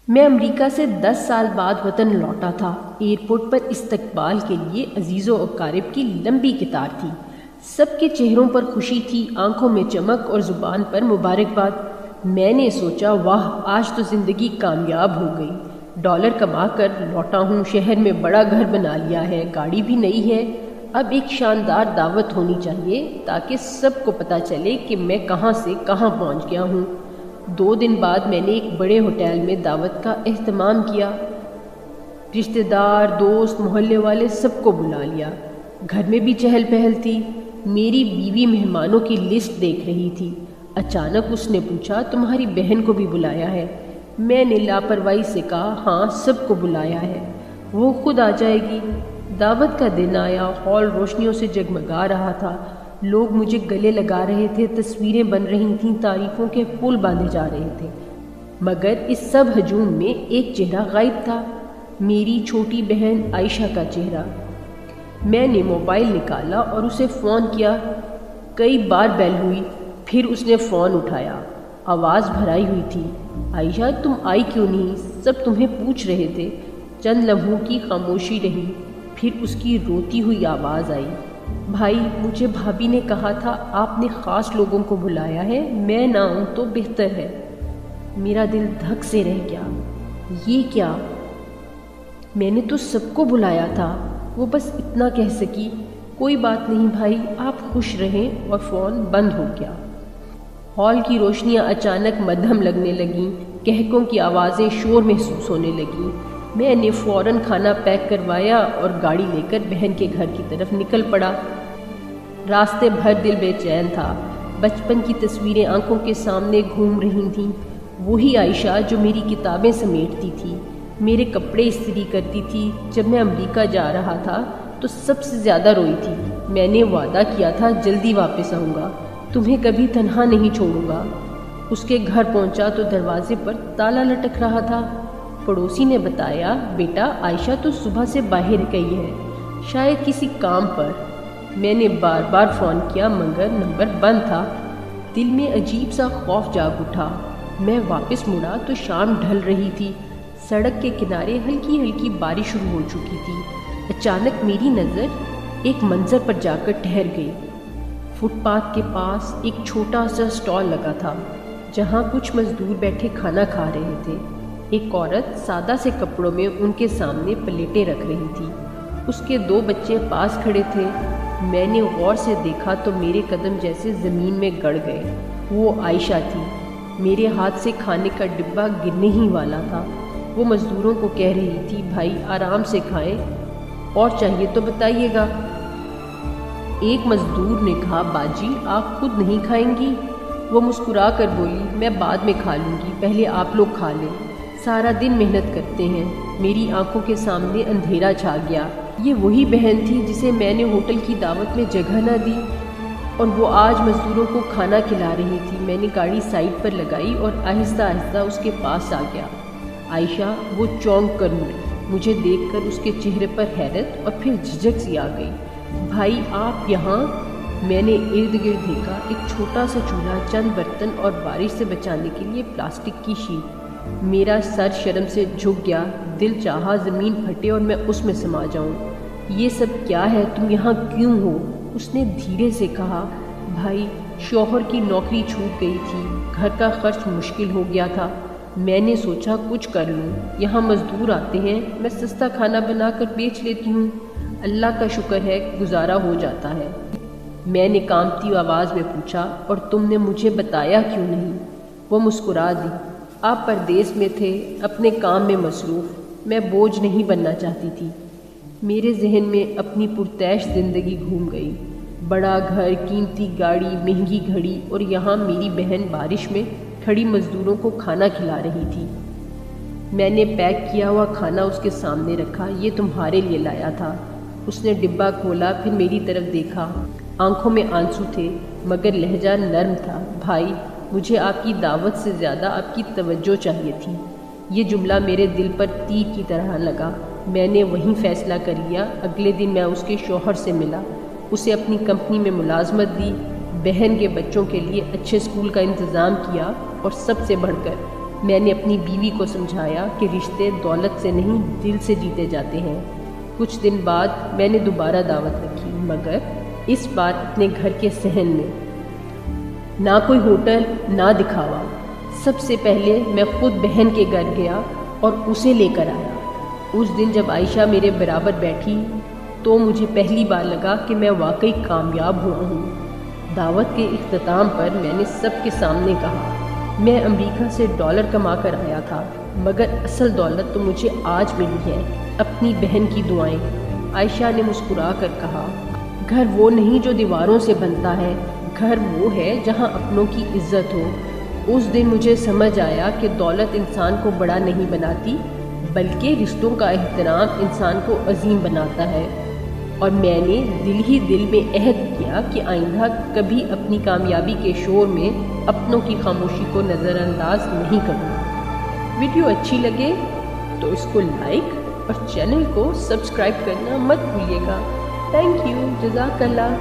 میں امریکہ سے 10 سال بعد وطن لوٹا تھا۔ ایئرپورٹ پر استقبال کے لیے عزیزوں و اقارب کی لمبی قطار تھی۔ سب کے چہروں پر خوشی تھی، آنکھوں میں چمک اور زبان پر مبارکباد۔ میں نے سوچا واہ، آج تو زندگی کامیاب ہو گئی، ڈالر کما کر لوٹا ہوں، شہر میں بڑا گھر بنا لیا ہے، گاڑی بھی نئی ہے۔ اب ایک شاندار دعوت ہونی چاہیے تاکہ سب کو پتہ چلے کہ میں کہاں سے کہاں پہنچ گیا ہوں۔ 2 دن بعد میں نے ایک بڑے ہوٹل میں دعوت کا اہتمام کیا۔ رشتہ دار، دوست، محلے والے سب کو بلا لیا۔ گھر میں بھی چہل پہل تھی۔ میری بیوی مہمانوں کی لسٹ دیکھ رہی تھی۔ اچانک اس نے پوچھا تمہاری بہن کو بھی بلایا ہے؟ میں نے لاپرواہی سے کہا ہاں، سب کو بلایا ہے، وہ خود آ جائے گی۔ دعوت کا دن آیا، ہال روشنیوں سے جگمگا رہا تھا، لوگ مجھے گلے لگا رہے تھے، تصویریں بن رہی تھیں، تعریفوں کے پھول باندھے جا رہے تھے، مگر اس سب ہجوم میں ایک چہرہ غائب تھا، میری چھوٹی بہن عائشہ کا چہرہ۔ میں نے موبائل نکالا اور اسے فون کیا۔ کئی بار بیل ہوئی، پھر اس نے فون اٹھایا۔ آواز بھرائی ہوئی تھی، عائشہ تم آئی کیوں نہیں؟ سب تمہیں پوچھ رہے تھے۔ چند لمحوں کی خاموشی رہی، پھر اس کی روتی ہوئی آواز آئی، بھائی مجھے بھابھی نے کہا تھا آپ نے خاص لوگوں کو بلایا ہے، میں نہ آؤں تو بہتر ہے۔ میرا دل دھک سے رہ گیا، یہ کیا؟ میں نے تو سب کو بلایا تھا۔ وہ بس اتنا کہہ سکی، کوئی بات نہیں بھائی، آپ خوش رہیں، اور فون بند ہو گیا۔ ہال کی روشنیاں اچانک مدھم لگنے لگیں، کہکوں کی آوازیں شور محسوس ہونے لگیں۔ میں نے فوراً کھانا پیک کروایا اور گاڑی لے کر بہن کے گھر کی طرف نکل پڑا۔ راستے بھر دل بے چین تھا، بچپن کی تصویریں آنکھوں کے سامنے گھوم رہی تھیں، وہی عائشہ جو میری کتابیں سمیٹتی تھی، میرے کپڑے استری کرتی تھی۔ جب میں امریکہ جا رہا تھا تو سب سے زیادہ روئی تھی۔ میں نے وعدہ کیا تھا جلدی واپس آؤں گا، تمہیں کبھی تنہا نہیں چھوڑوں گا۔ اس کے گھر پہنچا تو دروازے پر تالا لٹک رہا تھا۔ پڑوسی نے بتایا بیٹا عائشہ تو صبح سے باہر گئی ہے، شاید کسی کام پر۔ میں نے بار بار فون کیا مگر نمبر بند تھا۔ دل میں عجیب سا خوف جاگ اٹھا۔ میں واپس مڑا تو شام ڈھل رہی تھی، سڑک کے کنارے ہلکی ہلکی بارش شروع ہو چکی تھی۔ اچانک میری نظر ایک منظر پر جا کر ٹھہر گئی۔ فٹ پاتھ کے پاس ایک چھوٹا سا سٹال لگا تھا جہاں کچھ مزدور بیٹھے کھانا کھا رہے تھے۔ ایک عورت سادہ سے کپڑوں میں ان کے سامنے پلیٹیں رکھ رہی تھی، اس کے 2 بچے پاس کھڑے تھے۔ میں نے غور سے دیکھا تو میرے قدم جیسے زمین میں گڑ گئے، وہ عائشہ تھی۔ میرے ہاتھ سے کھانے کا ڈبہ گرنے ہی والا تھا۔ وہ مزدوروں کو کہہ رہی تھی بھائی آرام سے کھائیں، اور چاہیے تو بتائیے گا۔ ایک مزدور نے کہا باجی آپ خود نہیں کھائیں گی؟ وہ مسکرا کر بولی میں بعد میں کھا لوں گی، پہلے آپ لوگ کھا لیں، سارا دن محنت کرتے ہیں۔ میری آنکھوں کے سامنے اندھیرا چھا گیا۔ یہ وہی بہن تھی جسے میں نے ہوٹل کی دعوت میں جگہ نہ دی، اور وہ آج مزدوروں کو کھانا کھلا رہی تھی۔ میں نے گاڑی سائڈ پر لگائی اور آہستہ آہستہ اس کے پاس آ گیا۔ عائشہ وہ چونک کر مڑی، مجھے دیکھ کر اس کے چہرے پر حیرت اور پھر جھجک سی آ گئی۔ بھائی آپ یہاں؟ میں نے ارد گرد دیکھا، ایک چھوٹا سا چولہا، چند برتن اور بارش سے بچانے کے لیے پلاسٹک کی شیٹ۔ میرا سر شرم سے جھک گیا، دل چاہا زمین پھٹے اور میں اس میں سما جاؤں۔ یہ سب کیا ہے؟ تم یہاں کیوں ہو؟ اس نے دھیرے سے کہا بھائی شوہر کی نوکری چھوٹ گئی تھی، گھر کا خرچ مشکل ہو گیا تھا، میں نے سوچا کچھ کر لوں۔ یہاں مزدور آتے ہیں، میں سستا کھانا بنا کر بیچ لیتی ہوں، اللہ کا شکر ہے گزارا ہو جاتا ہے۔ میں نے کانپتی آواز میں پوچھا اور تم نے مجھے بتایا کیوں نہیں؟ وہ مسکرا دی، آپ پردیس میں تھے، اپنے کام میں مصروف، میں بوجھ نہیں بننا چاہتی تھی۔ میرے ذہن میں اپنی پرتعیش زندگی گھوم گئی، بڑا گھر، قیمتی گاڑی، مہنگی گھڑی، اور یہاں میری بہن بارش میں کھڑی مزدوروں کو کھانا کھلا رہی تھی۔ میں نے پیک کیا ہوا کھانا اس کے سامنے رکھا، یہ تمہارے لیے لایا تھا۔ اس نے ڈبہ کھولا، پھر میری طرف دیکھا، آنکھوں میں آنسو تھے مگر لہجہ نرم تھا۔ بھائی مجھے آپ کی دعوت سے زیادہ آپ کی توجہ چاہیے تھی۔ یہ جملہ میرے دل پر تیر کی طرح لگا۔ میں نے وہیں فیصلہ کر لیا۔ اگلے دن میں اس کے شوہر سے ملا، اسے اپنی کمپنی میں ملازمت دی، بہن کے بچوں کے لیے اچھے اسکول کا انتظام کیا، اور سب سے بڑھ کر میں نے اپنی بیوی کو سمجھایا کہ رشتے دولت سے نہیں دل سے جیتے جاتے ہیں۔ کچھ دن بعد میں نے دوبارہ دعوت رکھی، مگر اس بار اپنے گھر کے صحن میں۔ نہ کوئی ہوٹل، نہ دکھاوا۔ سب سے پہلے میں خود بہن کے گھر گیا اور اسے لے کر آیا۔ اس دن جب عائشہ میرے برابر بیٹھی تو مجھے پہلی بار لگا کہ میں واقعی کامیاب ہوا ہوں۔ دعوت کے اختتام پر میں نے سب کے سامنے کہا، میں امریکہ سے ڈالر کما کر آیا تھا، مگر اصل دولت تو مجھے آج ملی ہے، اپنی بہن کی دعائیں۔ عائشہ نے مسکرا کر کہا، گھر وہ نہیں جو دیواروں سے بنتا ہے، گھر وہ ہے جہاں اپنوں کی عزت ہو۔ اس دن مجھے سمجھ آیا کہ دولت انسان کو بڑا نہیں بناتی، بلکہ رشتوں کا احترام انسان کو عظیم بناتا ہے۔ اور میں نے دل ہی دل میں عہد کیا کہ آئندہ کبھی اپنی کامیابی کے شور میں اپنوں کی خاموشی کو نظر انداز نہیں کروں۔ ویڈیو اچھی لگے تو اس کو لائک اور چینل کو سبسکرائب کرنا مت بھولیے گا۔ تھینک یو، جزاک اللہ۔